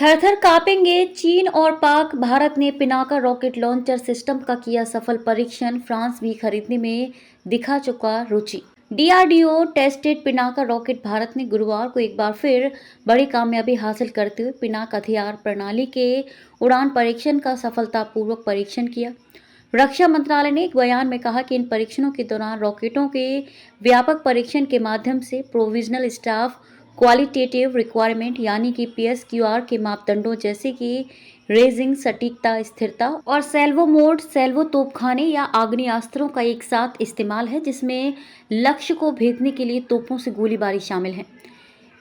थर-थर कांपेंगे चीन और पाक। भारत ने पिनाका रॉकेट लॉन्चर सिस्टम का किया सफल परीक्षण। फ्रांस भी खरीदने में दिखा चुका रुचि। DRDO tested Pinaka rocket. Bharat ने गुरुवार को एक बार फिर बड़ी कामयाबी हासिल करते हुए पिनाक हथियार प्रणाली के उड़ान परीक्षण का सफलतापूर्वक परीक्षण किया। रक्षा मंत्रालय ने एक बयान में कहा कि इन परीक्षणों के दौरान रॉकेटों के व्यापक परीक्षण के माध्यम से प्रोविजनल स्टाफ क्वालिटेटिव रिक्वायरमेंट यानी कि पीएसक्यूआर के मापदंडों जैसे कि रेजिंग, सटीकता, स्थिरता और सेल्वो मोड, सेल्वो तोपखाने या आग्नेयास्त्रों का एक साथ इस्तेमाल है, जिसमें लक्ष्य को भेदने के लिए तोपों से गोलीबारी शामिल है।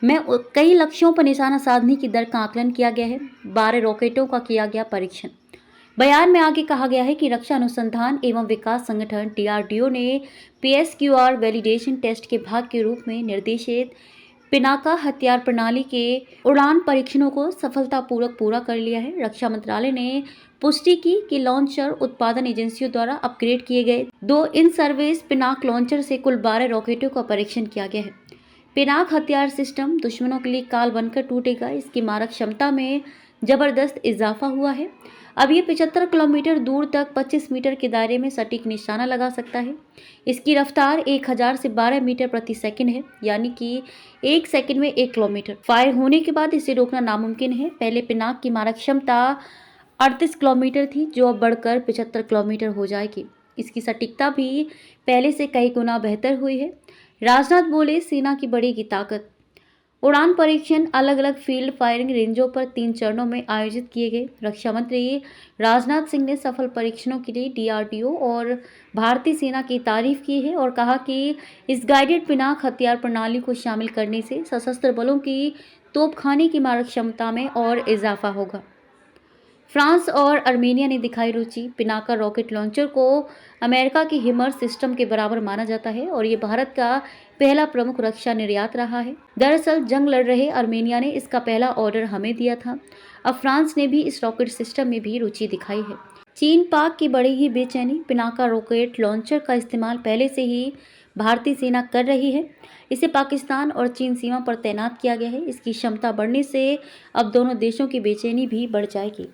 में कई लक्ष्यों पर निशाना साधने की दर का आकलन किया गया है। 12 रॉकेटों का किया गया परीक्षण। बयान में आगे कहा गया है कि रक्षा अनुसंधान एवं विकास संगठन डीआरडीओ ने पीएसक्यूआर वैलिडेशन टेस्ट के भाग के रूप में निर्देशित पिनाका हथियार प्रणाली के उड़ान परीक्षणों को सफलतापूर्वक पूरा कर लिया है। रक्षा मंत्रालय ने पुष्टि की कि लॉन्चर उत्पादन एजेंसियों द्वारा अपग्रेड किए गए 2 इन सर्विस पिनाक लॉन्चर से कुल 12 रॉकेटों का परीक्षण किया गया है। पिनाक हथियार सिस्टम दुश्मनों के लिए काल बनकर टूटेगा। इसकी मारक क्षमता में जबरदस्त इजाफा हुआ है। अब ये 75 किलोमीटर दूर तक 25 मीटर के दायरे में सटीक निशाना लगा सकता है। इसकी रफ्तार 1000 से 12 मीटर प्रति सेकंड है, यानी कि 1 सेकंड में 1 किलोमीटर। फायर होने के बाद इसे रोकना नामुमकिन है। पहले पिनाक की मारक क्षमता 38 किलोमीटर थी, जो अब बढ़कर 75 किलोमीटर हो जाएगी। इसकी सटीकता भी पहले से कई गुना बेहतर हुई है। राजनाथ बोले, सेना की बढ़ेगी ताकत। उड़ान परीक्षण अलग अलग फील्ड फायरिंग रेंजों पर 3 चरणों में आयोजित किए गए। रक्षा मंत्री राजनाथ सिंह ने सफल परीक्षणों के लिए डीआरडीओ और भारतीय सेना की तारीफ की है और कहा कि इस गाइडेड पिनाक हथियार प्रणाली को शामिल करने से सशस्त्र बलों की तोपखाने की मारक क्षमता में और इजाफा होगा। फ्रांस और आर्मेनिया ने दिखाई रुचि। पिनाका रॉकेट लॉन्चर को अमेरिका के हिमर्स सिस्टम के बराबर माना जाता है और ये भारत का पहला प्रमुख रक्षा निर्यात रहा है। दरअसल जंग लड़ रहे आर्मेनिया ने इसका पहला ऑर्डर हमें दिया था। अब फ्रांस ने भी इस रॉकेट सिस्टम में भी रुचि दिखाई है। चीन पाक की बढ़ेगी बेचैनी। पिनाका रॉकेट लॉन्चर का इस्तेमाल पहले से ही भारतीय सेना कर रही है। इसे पाकिस्तान और चीन सीमा पर तैनात किया गया है। इसकी क्षमता बढ़ने से अब दोनों देशों की बेचैनी भी बढ़ जाएगी।